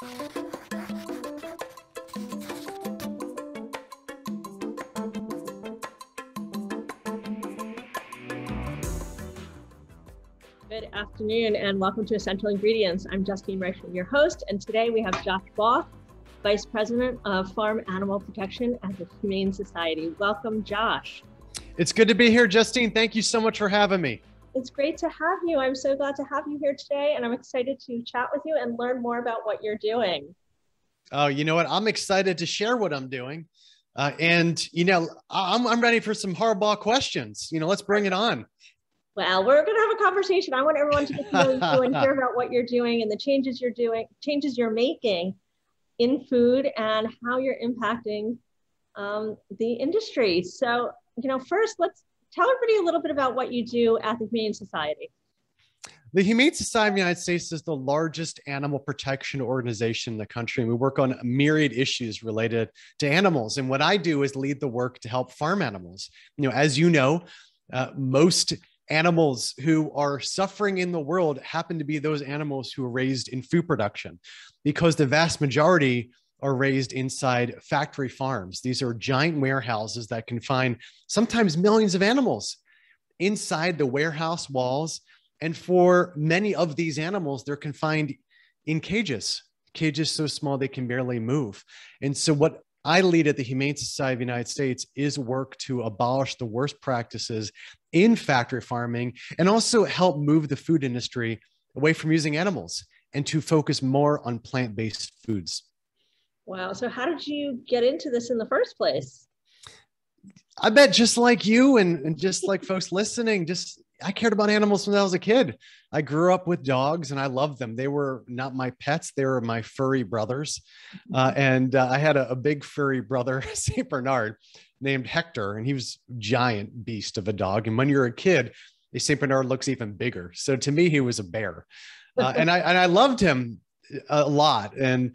Good afternoon and welcome to Essential Ingredients. I'm Justine Reichman, your host, and today we have Josh Balk, Vice President of Farm Animal Protection at the Humane Society. Welcome, Josh. It's good to be here, Justine. Thank you so much for having me. It's great to have you. I'm so glad to have you here today, and I'm excited to chat with you and learn more about what you're doing. Oh, you know what? I'm excited to share what I'm doing. I'm ready for some hardball questions. Let's bring it on. Well, we're going to have a conversation. I want everyone to get to know you and hear about what you're doing and the changes you're making in food and how you're impacting the industry. So, first, let's tell everybody a little bit about what you do at the Humane Society. The Humane Society of the United States is the largest animal protection organization in the country. We work on myriad issues related to animals. And what I do is lead the work to help farm animals. As you know, most animals who are suffering in the world happen to be those animals who are raised in food production, because the vast majority are raised inside factory farms. These are giant warehouses that confine sometimes millions of animals inside the warehouse walls. And for many of these animals, they're confined in cages so small they can barely move. And so what I lead at the Humane Society of the United States is work to abolish the worst practices in factory farming and also help move the food industry away from using animals and to focus more on plant-based foods. Wow. So how did you get into this in the first place? I bet just like you and just like folks listening, I cared about animals when I was a kid. I grew up with dogs and I loved them. They were not my pets. They were my furry brothers. And I had a big furry brother, St. Bernard, named Hector, and he was a giant beast of a dog. And when you're a kid, a St. Bernard looks even bigger. So to me, he was a bear. And I loved him a lot. And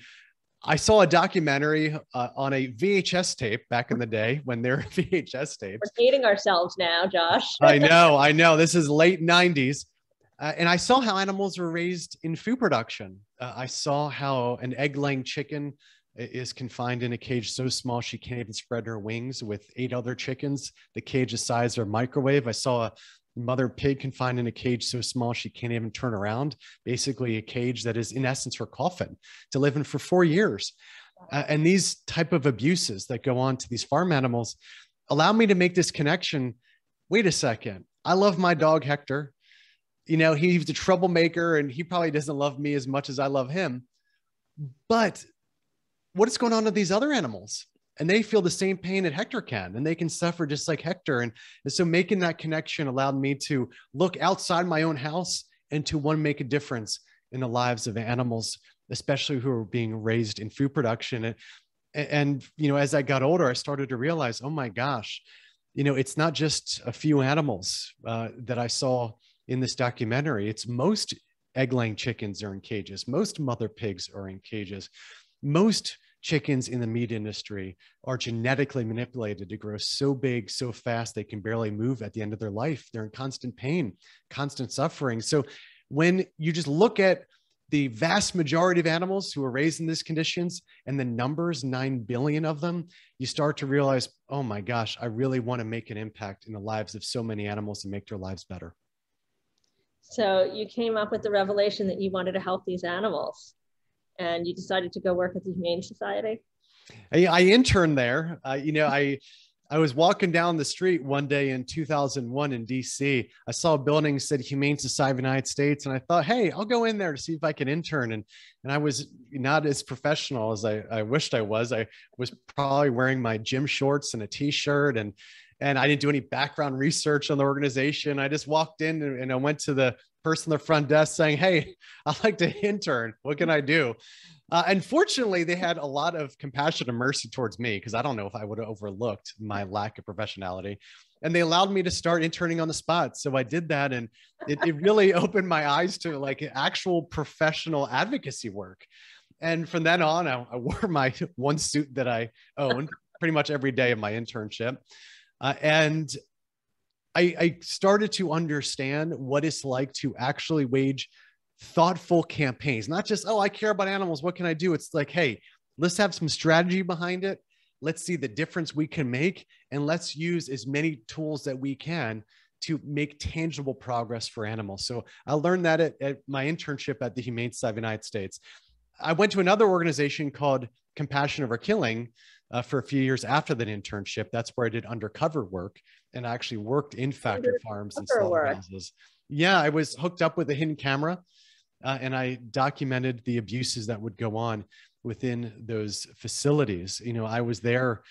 I saw a documentary on a VHS tape back in the day when there were VHS tapes. We're dating ourselves now, Josh. I know. This is late 90s. And I saw how animals were raised in food production. I saw how an egg-laying chicken is confined in a cage so small she can't even spread her wings with 8 other chickens. The cage is the size of a microwave. I saw a mother pig confined in a cage so small she can't even turn around, basically a cage that is in essence her coffin, to live in for 4 years. And these type of abuses that go on to these farm animals allow me to make this connection. Wait a second. I love my dog, Hector. He's a troublemaker and he probably doesn't love me as much as I love him. But what is going on to these other animals? And they feel the same pain that Hector can, and they can suffer just like Hector. And so making that connection allowed me to look outside my own house and to make a difference in the lives of animals, especially who are being raised in food production. And as I got older, I started to realize, oh my gosh, it's not just a few animals that I saw in this documentary. It's most egg-laying chickens are in cages. Most mother pigs are in cages. Most chickens in the meat industry are genetically manipulated to grow so big, so fast, they can barely move at the end of their life. They're in constant pain, constant suffering. So when you just look at the vast majority of animals who are raised in these conditions and the numbers, 9 billion of them, you start to realize, oh my gosh, I really want to make an impact in the lives of so many animals and make their lives better. So you came up with the revelation that you wanted to help these animals, and you decided to go work at the Humane Society? I interned there. I was walking down the street one day in 2001 in DC. I saw a building that said Humane Society of the United States. And I thought, hey, I'll go in there to see if I can intern. And I was not as professional as I wished I was. I was probably wearing my gym shorts and a t-shirt, and I didn't do any background research on the organization. I just walked in and I went to the person at the front desk saying, hey, I'd like to intern. What can I do? Unfortunately, they had a lot of compassion and mercy towards me, because I don't know if I would have overlooked my lack of professionality. And they allowed me to start interning on the spot. So I did that. And it really opened my eyes to like actual professional advocacy work. And from then on, I wore my one suit that I owned pretty much every day of my internship. And I started to understand what it's like to actually wage thoughtful campaigns, not just, oh, I care about animals, what can I do? It's like, hey, let's have some strategy behind it. Let's see the difference we can make, and let's use as many tools that we can to make tangible progress for animals. So I learned that at my internship at the Humane Society of the United States. I went to another organization called Compassion Over Killing for a few years after that internship. That's where I did undercover work, and I actually worked in factory farms and slaughterhouses. Yeah, I was hooked up with a hidden camera, and I documented the abuses that would go on within those facilities. You know, I was there,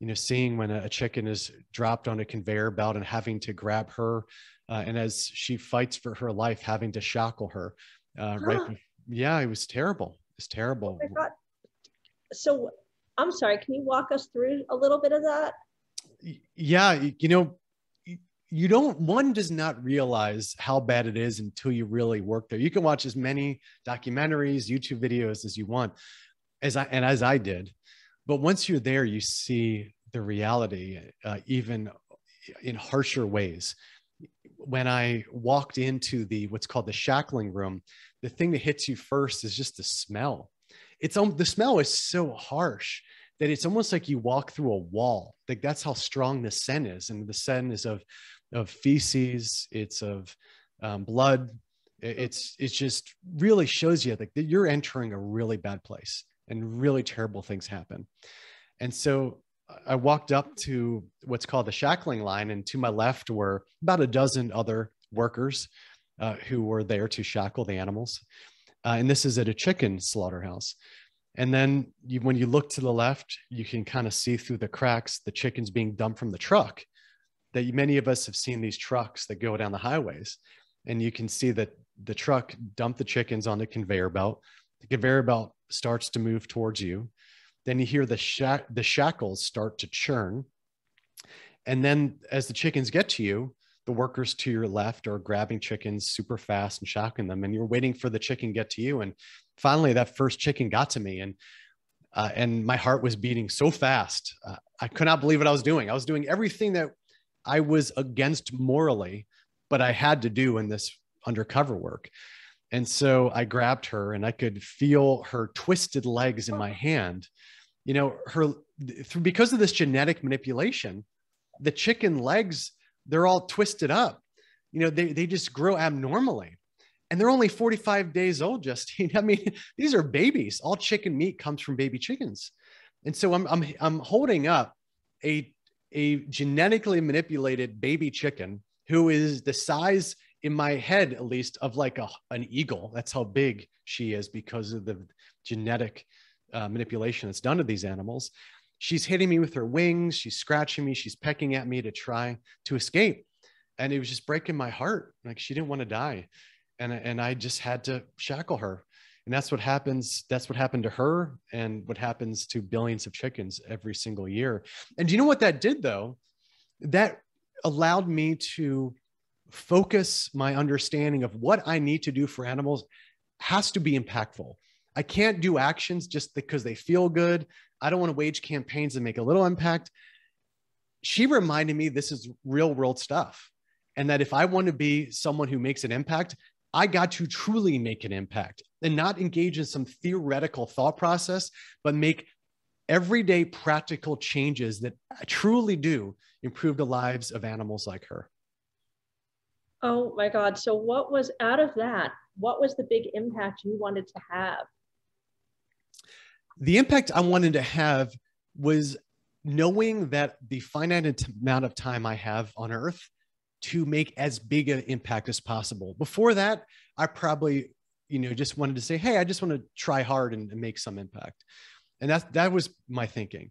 you know, seeing when a chicken is dropped on a conveyor belt and having to grab her, and as she fights for her life, having to shackle her. Yeah, it was terrible. It's terrible. Oh my God. So I'm sorry, can you walk us through a little bit of that? Yeah, you know, one does not realize how bad it is until you really work there. You can watch as many documentaries, YouTube videos as you want, as I did. But once you're there, you see the reality, even in harsher ways. When I walked into what's called the shackling room, the thing that hits you first is just the smell. The smell is so harsh that it's almost like you walk through a wall. Like, that's how strong the scent is. And the scent is of feces, it's of blood. It's just really shows you like that you're entering a really bad place and really terrible things happen. And so I walked up to what's called the shackling line, and to my left were about a dozen other workers who were there to shackle the animals. And this is at a chicken slaughterhouse. And then when you look to the left, you can kind of see through the cracks the chickens being dumped from the truck. That many of us have seen these trucks that go down the highways, and you can see that the truck dumped the chickens on the conveyor belt. The conveyor belt starts to move towards you. Then you hear the shackles start to churn. And then as the chickens get to you, the workers to your left are grabbing chickens super fast and shackling them. And you're waiting for the chicken to get to you. And finally, that first chicken got to me. And my heart was beating so fast. I could not believe what I was doing. I was doing everything that I was against morally, but I had to do in this undercover work. And so I grabbed her, and I could feel her twisted legs in my hand. You know, because of this genetic manipulation, the chicken legs, they're all twisted up. You know, they just grow abnormally. And they're only 45 days old, Justine. I mean, these are babies. All chicken meat comes from baby chickens. And so I'm holding up a genetically manipulated baby chicken who is the size, in my head at least, of like an eagle. That's how big she is because of the genetic manipulation that's done to these animals. She's hitting me with her wings. She's scratching me. She's pecking at me to try to escape. And it was just breaking my heart. Like, she didn't want to die. And I just had to shackle her. And that's what happens. That's what happened to her, and what happens to billions of chickens every single year. And do you know what that did, though? That allowed me to focus my understanding of what I need to do for animals has to be impactful. I can't do actions just because they feel good. I don't want to wage campaigns that make a little impact. She reminded me this is real world stuff. And that if I want to be someone who makes an impact, I got to truly make an impact and not engage in some theoretical thought process, but make everyday practical changes that truly do improve the lives of animals like her. Oh my God. So what was out of that? What was the big impact you wanted to have? The impact I wanted to have was knowing that the finite amount of time I have on Earth to make as big an impact as possible. Before that, I probably, just wanted to say, hey, I just want to try hard and make some impact. And that was my thinking.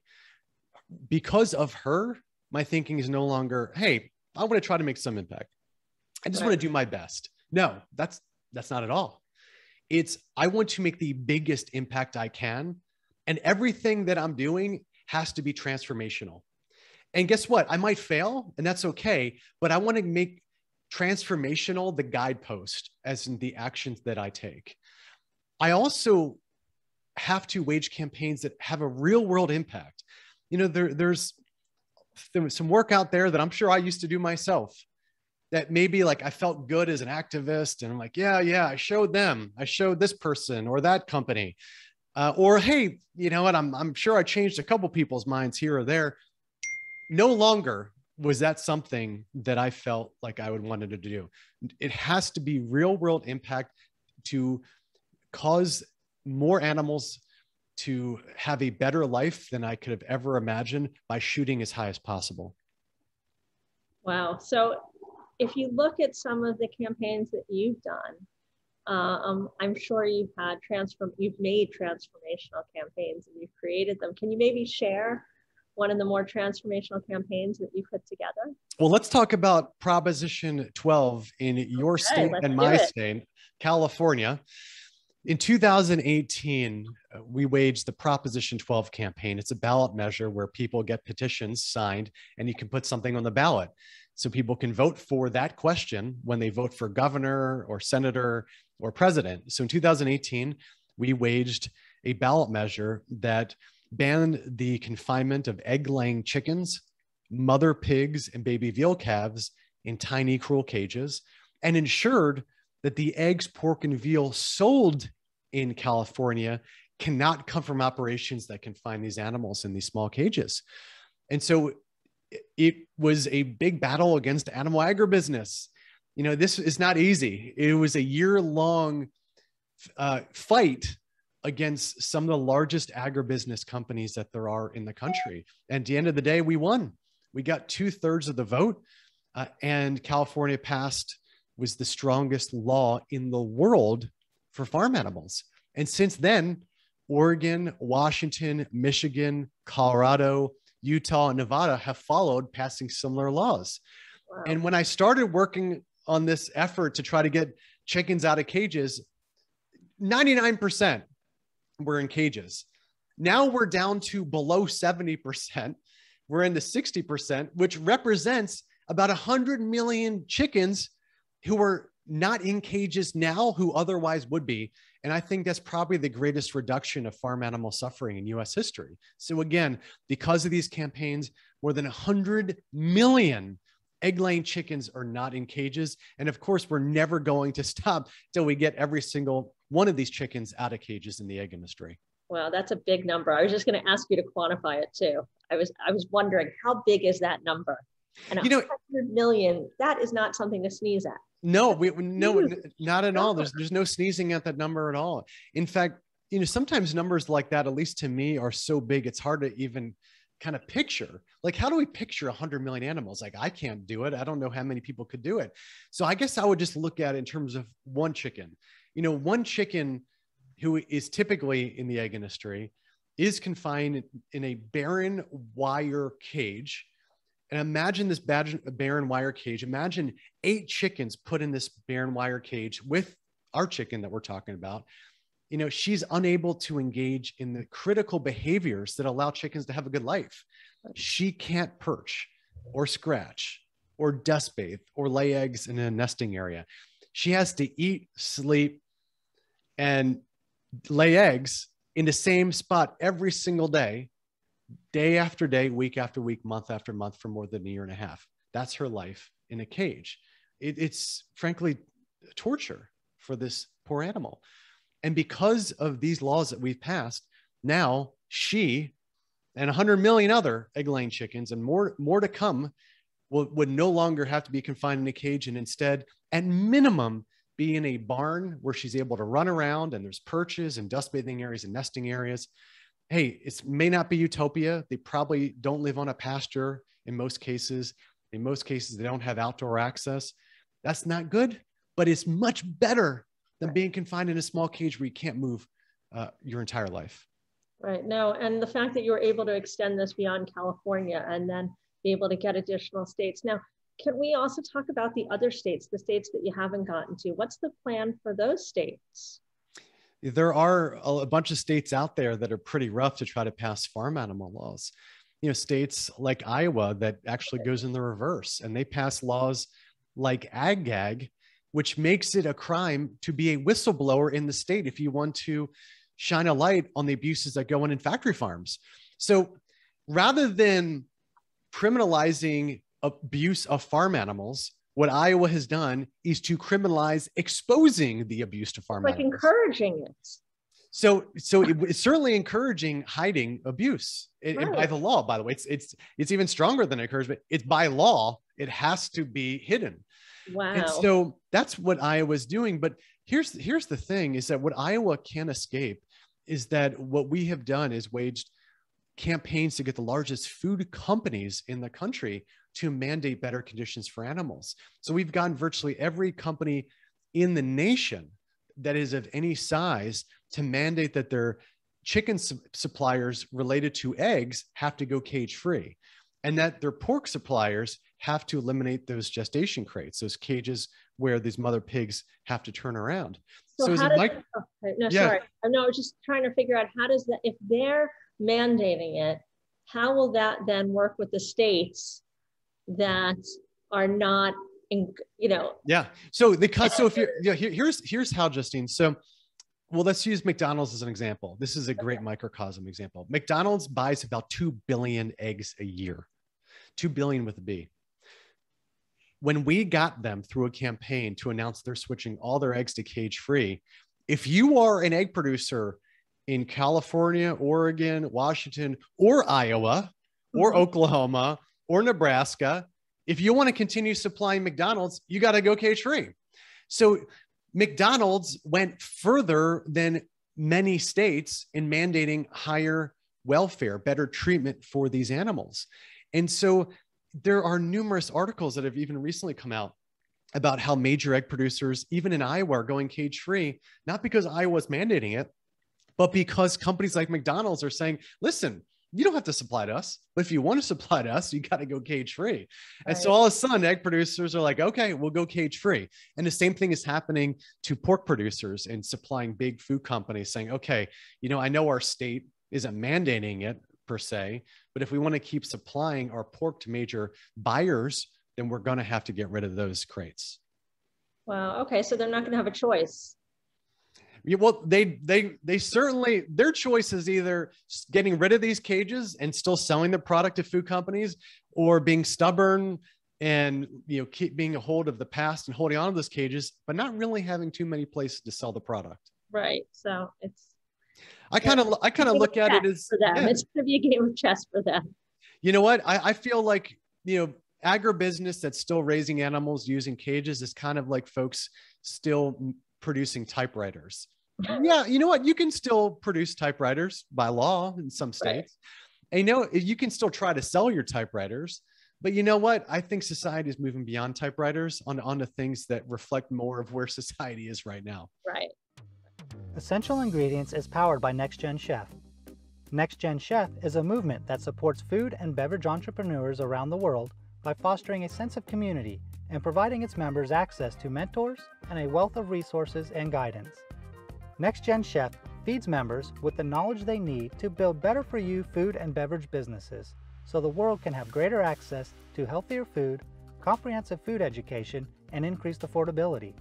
Because of her, my thinking is no longer, hey, I want to try to make some impact. I just want to do my best. No, that's not at all. It's, I want to make the biggest impact I can. And everything that I'm doing has to be transformational. And guess what? I might fail, and that's okay, but I want to make transformational the guidepost, as in the actions that I take. I also have to wage campaigns that have a real world impact. There's some work out there that I'm sure I used to do myself. that maybe like I felt good as an activist and I'm like, yeah, I showed this person or that company. Or, hey, you know what? I'm sure I changed a couple people's minds here or there. No longer was that something that I felt like I would wanted to do. It has to be real world impact to cause more animals to have a better life than I could have ever imagined by shooting as high as possible. Wow. So if you look at some of the campaigns that you've done, I'm sure you've made transformational campaigns and you've created them. Can you maybe share one of the more transformational campaigns that you put together? Well, let's talk about Proposition 12 in your state and my state, California. In 2018, we waged the Proposition 12 campaign. It's a ballot measure where people get petitions signed and you can put something on the ballot. So people can vote for that question when they vote for governor or senator or president. So in 2018, we waged a ballot measure that banned the confinement of egg-laying chickens, mother pigs, and baby veal calves in tiny, cruel cages, and ensured that the eggs, pork, and veal sold in California cannot come from operations that confine these animals in these small cages. And so it was a big battle against animal agribusiness. You know, this is not easy. It was a year-long fight against some of the largest agribusiness companies that there are in the country. And at the end of the day, we won. We got 2/3 of the vote, and California was the strongest law in the world for farm animals. And since then, Oregon, Washington, Michigan, Colorado, Utah, and Nevada have followed, passing similar laws. Wow. And when I started working on this effort to try to get chickens out of cages, 99% were in cages. Now we're down to below 70%. We're in the 60%, which represents about 100 million chickens who are not in cages now, who otherwise would be. And I think that's probably the greatest reduction of farm animal suffering in US history. So again, because of these campaigns, more than 100 million egg-laying chickens are not in cages. And of course, we're never going to stop till we get every single one of these chickens out of cages in the egg industry. Wow, that's a big number. I was just going to ask you to quantify it too. I was wondering, how big is that number? And 100 million, that is not something to sneeze at. No, not at all. There's no sneezing at that number at all. In fact, sometimes numbers like that, at least to me, are so big, it's hard to even kind of picture. Like, how do we picture 100 million animals? Like, I can't do it. I don't know how many people could do it. So I guess I would just look at it in terms of one chicken. One chicken who is typically in the egg industry is confined in a barren wire cage. And imagine this barren wire cage. Imagine 8 chickens put in this barren wire cage with our chicken that we're talking about. She's unable to engage in the critical behaviors that allow chickens to have a good life. She can't perch or scratch or dust bathe or lay eggs in a nesting area. She has to eat, sleep, and lay eggs in the same spot every single day after day, week after week, month after month for more than a year and a half. That's her life in a cage. It's frankly torture for this poor animal. And because of these laws that we've passed, now she and 100 million other egg-laying chickens and more to come would no longer have to be confined in a cage, and instead, at minimum, be in a barn where she's able to run around and there's perches and dust bathing areas and nesting areas. Hey, it may not be utopia. They probably don't live on a pasture in most cases. In most cases, they don't have outdoor access. That's not good, but it's much better than being confined in a small cage where you can't move your entire life. Right. No, and the fact that you were able to extend this beyond California and then be able to get additional states. Now, can we also talk about the other states, the states that you haven't gotten to? What's the plan for those states? There are a bunch of states out there that are pretty rough to try to pass farm animal laws. States like Iowa that actually goes in the reverse, and they pass laws like ag-gag, which makes it a crime to be a whistleblower in the state if you want to shine a light on the abuses that go on in factory farms. So rather than criminalizing abuse of farm animals, what Iowa has done is to criminalize exposing the abuse to farm like animals. Encouraging it. So it's certainly encouraging hiding abuse and by the law, by the way. It's even stronger than encouragement. It's by law. It has to be hidden. Wow. And so that's what Iowa's doing. But here's the thing is that what Iowa can't escape is that what we have done is waged campaigns to get the largest food companies in the country to mandate better conditions for animals. So we've gotten virtually every company in the nation that is of any size to mandate that their chicken suppliers related to eggs have to go cage free, and that their pork suppliers have to eliminate those gestation crates, those cages where these mother pigs have to turn around. So how does sorry. No, I was just trying to figure out how does that, if they're mandating it, how will that then work with the states that are not Yeah. So if you're, here's how, Justine. So, well, let's use McDonald's as an example. This is a great microcosm example. McDonald's buys about 2 billion eggs a year, 2 billion with a B. When we got them through a campaign to announce they're switching all their eggs to cage free, if you are an egg producer in California, Oregon, Washington, or Iowa, or Oklahoma, or Nebraska, if you want to continue supplying McDonald's, you got to go cage free. So McDonald's went further than many states in mandating higher welfare, better treatment for these animals. And so there are numerous articles that have even recently come out about how major egg producers, even in Iowa, are going cage free, not because Iowa's mandating it, but because companies like McDonald's are saying, listen, you don't have to supply to us, but if you want to supply to us, you got to go cage free. And so all of a sudden, egg producers are like, okay, we'll go cage free. And the same thing is happening to pork producers and supplying big food companies saying, okay, I know our state isn't mandating it per se, but if we want to keep supplying our pork to major buyers, then we're going to have to get rid of those crates. Wow. Okay. So they're not going to have a choice. Yeah, well, they certainly, their choice is either getting rid of these cages and still selling the product to food companies, or being stubborn and keep being a hold of the past and holding on to those cages, but not really having too many places to sell the product. Right. So I kind of look at it as for them. Yeah. It's going to be a game of chess for them. You know what? I feel like agribusiness that's still raising animals using cages is kind of like folks still producing typewriters. Yeah, you know what? You can still produce typewriters by law in some states. Right. And you can still try to sell your typewriters, but you know what? I think society is moving beyond typewriters onto things that reflect more of where society is right now. Right. Essential Ingredients is powered by Next Gen Chef. Next Gen Chef is a movement that supports food and beverage entrepreneurs around the world by fostering a sense of community and providing its members access to mentors and a wealth of resources and guidance. Next Gen Chef feeds members with the knowledge they need to build better for you food and beverage businesses, so the world can have greater access to healthier food, comprehensive food education, and increased affordability.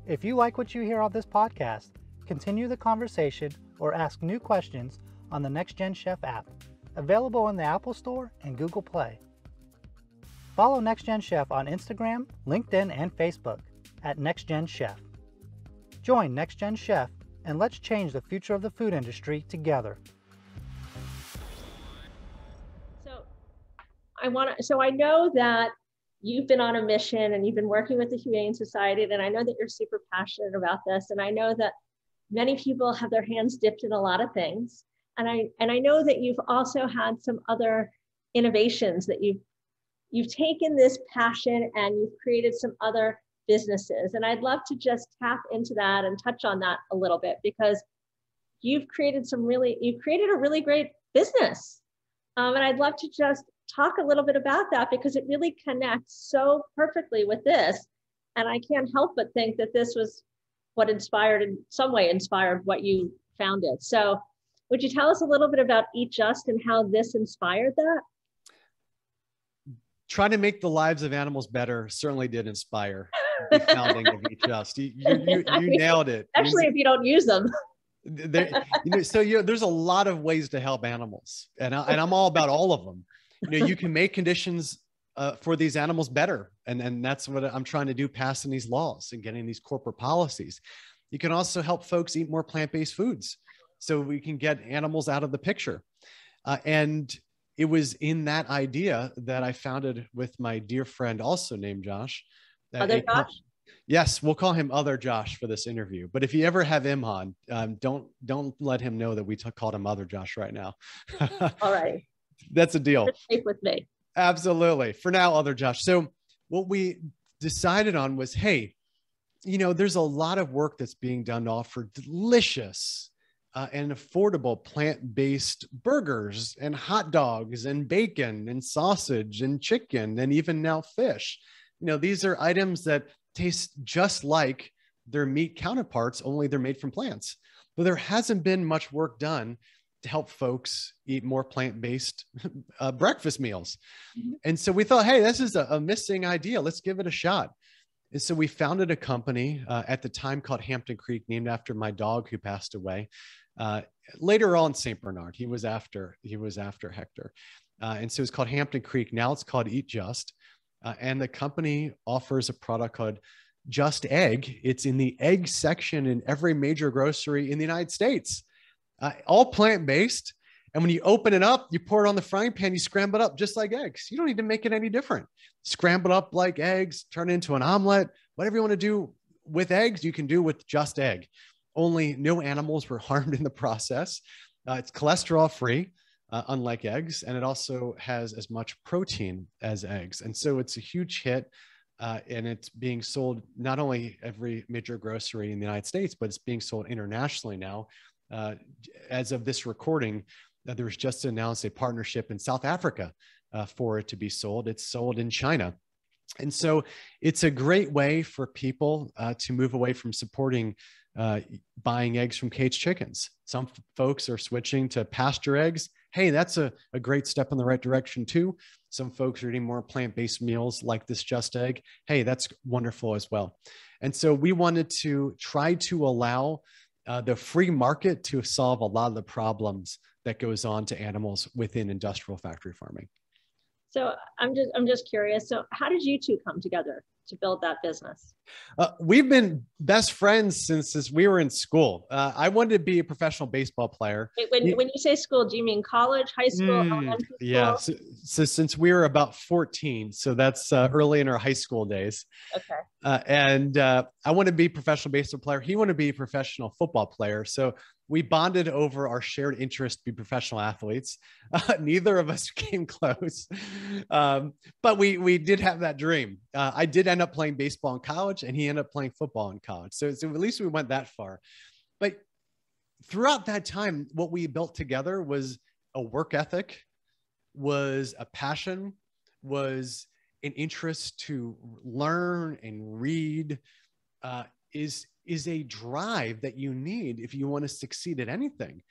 If you like what you hear on this podcast, continue the conversation or ask new questions on the Next Gen Chef app, available in the Apple Store and Google Play. Follow Next Gen Chef on Instagram, LinkedIn, and Facebook at Next Gen Chef. Join Next Gen Chef and let's change the future of the food industry together. So I know that you've been on a mission and you've been working with the Humane Society, and I know that you're super passionate about this, and I know that many people have their hands dipped in a lot of things, and I know that you've also had some other innovations that you've taken this passion and you've created some other businesses. And I'd love to just tap into that and touch on that a little bit, because you've created a really great business. And I'd love to just talk a little bit about that, because it really connects so perfectly with this. And I can't help but think that this was what inspired what you founded. So would you tell us a little bit about Eat Just and how this inspired that? Trying to make the lives of animals better certainly did inspire the founding of Eat Just. You nailed it. Especially if you don't use them. There's a lot of ways to help animals, and I'm all about all of them. You can make conditions for these animals better. And that's what I'm trying to do, passing these laws and getting these corporate policies. You can also help folks eat more plant-based foods so we can get animals out of the picture. And it was in that idea that I founded with my dear friend, also named Josh. Other Josh? Yes, we'll call him Other Josh for this interview. But if you ever have him on, don't let him know that we called him Other Josh right now. All right. That's a deal. Safe with me. Absolutely. For now, Other Josh. So what we decided on was, hey, there's a lot of work that's being done to offer delicious and affordable plant-based burgers and hot dogs and bacon and sausage and chicken and even now fish. These are items that taste just like their meat counterparts, only they're made from plants. But there hasn't been much work done to help folks eat more plant-based breakfast meals. Mm-hmm. And so we thought, hey, this is a missing idea. Let's give it a shot. And so we founded a company at the time called Hampton Creek, named after my dog who passed away. Later on, St. Bernard, he was after Hector. And so it's called Hampton Creek. Now it's called Eat Just. And the company offers a product called Just Egg. It's in the egg section in every major grocery in the United States. All plant-based. And when you open it up, you pour it on the frying pan, you scramble it up just like eggs. You don't need to make it any different. Scramble it up like eggs, turn it into an omelet, whatever you want to do with eggs, you can do with Just Egg. Only no animals were harmed in the process. It's cholesterol-free, unlike eggs, and it also has as much protein as eggs. And so it's a huge hit. And it's being sold not only every major grocery in the United States, but it's being sold internationally now. As of this recording, there was just announced a partnership in South Africa for it to be sold. It's sold in China. And so it's a great way for people to move away from supporting buying eggs from caged chickens. Some folks are switching to pasture eggs. Hey, that's a great step in the right direction too. Some folks are eating more plant-based meals like this Just Egg. Hey, that's wonderful as well. And so we wanted to try to allow the free market to solve a lot of the problems that goes on to animals within industrial factory farming. So I'm just curious. So how did you two come together to build that business? We've been best friends since we were in school. I wanted to be a professional baseball player. When you say school, do you mean college, high school, elementary school? Yeah. So since we were about 14, so that's early in our high school days. Okay. And I wanted to be a professional baseball player. He wanted to be a professional football player. So we bonded over our shared interest to be professional athletes. Neither of us came close, but we did have that dream. I did end up playing baseball in college, and he ended up playing football in college. So at least we went that far. But throughout that time, what we built together was a work ethic, was a passion, was an interest to learn and read, is a drive that you need if you want to succeed at anything.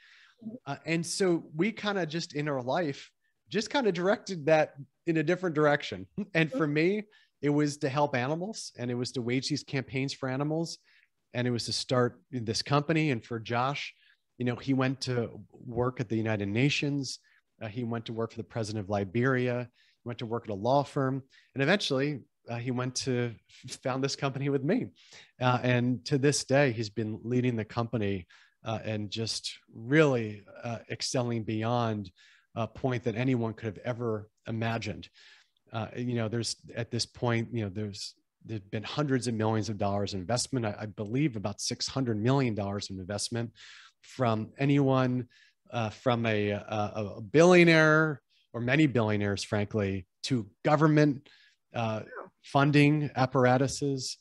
And so we kind of just in our life, just kind of directed that in a different direction. And for me, it was to help animals, and it was to wage these campaigns for animals. And it was to start this company. And for Josh, he went to work at the United Nations. He went to work for the president of Liberia. He went to work at a law firm. And eventually, he went to found this company with me. And to this day, he's been leading the company and just really excelling beyond a point that anyone could have ever imagined. There's at this point, there's been hundreds of millions of dollars in investment. I believe about $600 million in investment from anyone from a billionaire or many billionaires, frankly, to government funding apparatuses,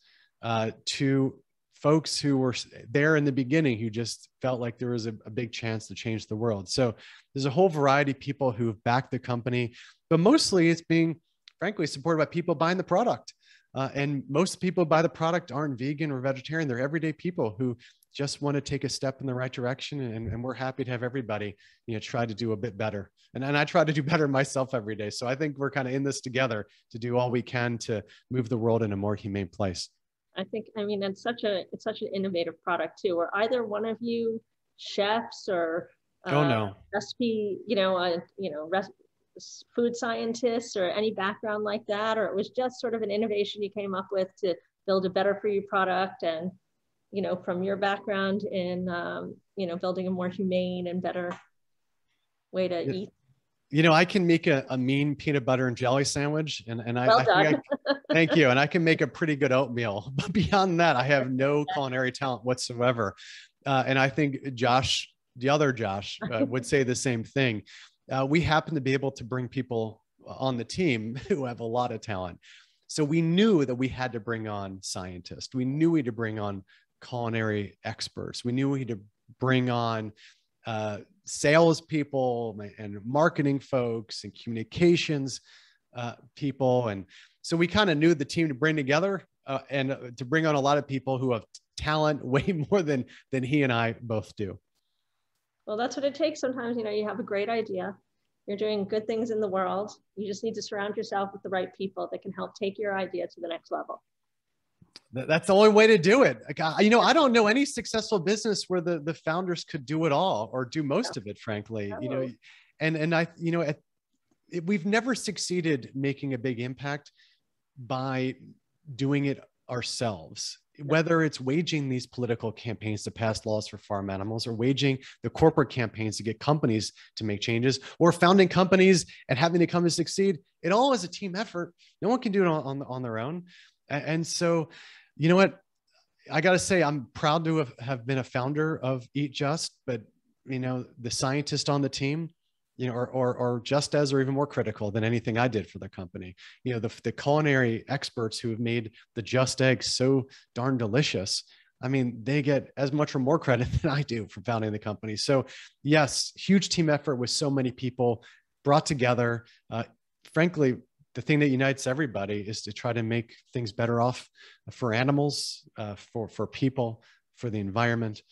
to folks who were there in the beginning who just felt like there was a big chance to change the world. So there's a whole variety of people who have backed the company, but mostly it's being, frankly, supported by people buying the product. And most people who buy the product aren't vegan or vegetarian. They're everyday people who just want to take a step in the right direction. And we're happy to have everybody, try to do a bit better. And I try to do better myself every day. So I think we're kind of in this together to do all we can to move the world in a more humane place. It's such an innovative product too. Are either one of you chefs or no recipe, food scientists or any background like that, or it was just sort of an innovation you came up with to build a better for you product? And, you know, from your background in, you know, building a more humane and better way to eat. You know, I can make a mean peanut butter and jelly sandwich, and Well done. thank you. And I can make a pretty good oatmeal, but beyond that, I have no culinary talent whatsoever. And I think Josh, the other Josh, would say the same thing. We happen to be able to bring people on the team who have a lot of talent. So we knew that we had to bring on scientists. We knew we had to bring on culinary experts. We knew we had to bring on salespeople and marketing folks and communications people. And so we kind of knew the team to bring together and to bring on a lot of people who have talent way more than he and I both do. Well, that's what it takes. Sometimes, you know, you have a great idea, you're doing good things in the world. You just need to surround yourself with the right people that can help take your idea to the next level. That's the only way to do it. You know, I don't know any successful business where the founders could do it all or do most of it, frankly. You know, and I, you know, we've never succeeded making a big impact by doing it ourselves, whether it's waging these political campaigns to pass laws for farm animals, or waging the corporate campaigns to get companies to make changes, or founding companies and having the companies succeed. It all is a team effort. No one can do it on their own. And so, you know what, I got to say, I'm proud to have been a founder of Eat Just, but, you know, the scientist on the team, you know, or just as, or even more critical than anything I did for the company, you know, the culinary experts who have made the Just eggs so darn delicious. I mean, they get as much or more credit than I do for founding the company. So yes, huge team effort with so many people brought together. Frankly, the thing that unites everybody is to try to make things better off for animals, for people, for the environment.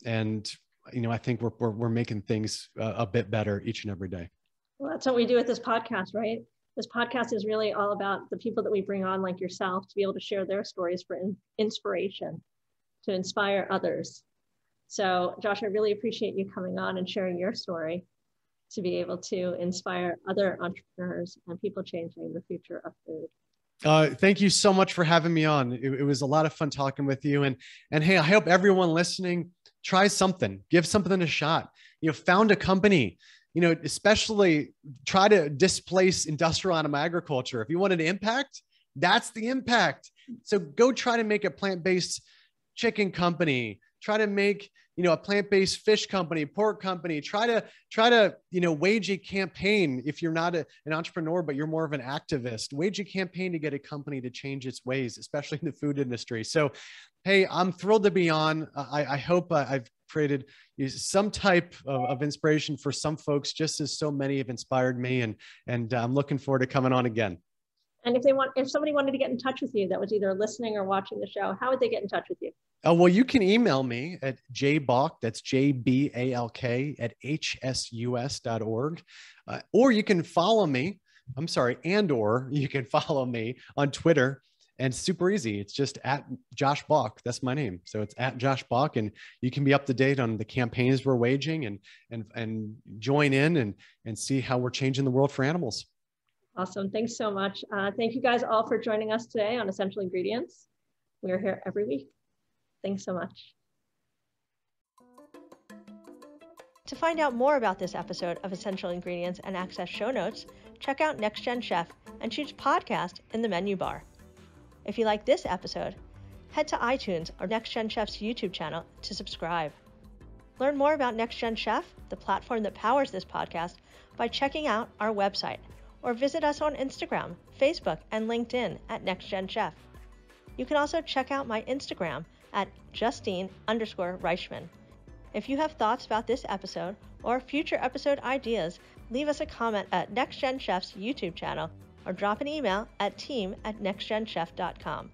And, you know, I think we're making things a bit better each and every day. Well, that's what we do with this podcast, right? This podcast is really all about the people that we bring on, like yourself, to be able to share their stories for inspiration, to inspire others. So Josh, I really appreciate you coming on and sharing your story to be able to inspire other entrepreneurs and people changing the future of food. Thank you so much for having me on. It was a lot of fun talking with you. And hey, I hope everyone listening tries something, give something a shot, you know, found a company, you know, especially try to displace industrial animal agriculture. If you want an impact, that's the impact. So go try to make a plant-based chicken company, try to make, you know, a plant-based fish company, pork company, try to, you know, wage a campaign. If you're not an entrepreneur, but you're more of an activist, wage a campaign to get a company to change its ways, especially in the food industry. So, hey, I'm thrilled to be on. I hope I've created some type of inspiration for some folks, just as so many have inspired me. And I'm looking forward to coming on again. And if somebody wanted to get in touch with you that was either listening or watching the show, how would they get in touch with you? Well, you can email me at jbalk, that's JBALK @hsus.org. Or you can follow me, or you can follow me on Twitter. And super easy. It's just at Josh Balk. That's my name. So it's at Josh Balk, and you can be up to date on the campaigns we're waging and join in and see how we're changing the world for animals. Awesome. Thanks so much. Thank you guys all for joining us today on Essential Ingredients. We are here every week. Thanks so much. To find out more about this episode of Essential Ingredients and access show notes, check out Next Gen Chef and choose podcast in the menu bar. If you like this episode, head to iTunes or Next Gen Chef's YouTube channel to subscribe. Learn more about Next Gen Chef, the platform that powers this podcast, by checking out our website, or visit us on Instagram, Facebook, and LinkedIn at Next Gen Chef. You can also check out my Instagram at Justine_Reichman. If you have thoughts about this episode or future episode ideas, leave us a comment at Next Gen Chef's YouTube channel or drop an email at team@nextgenchef.com.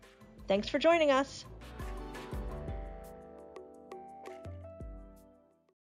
Thanks for joining us.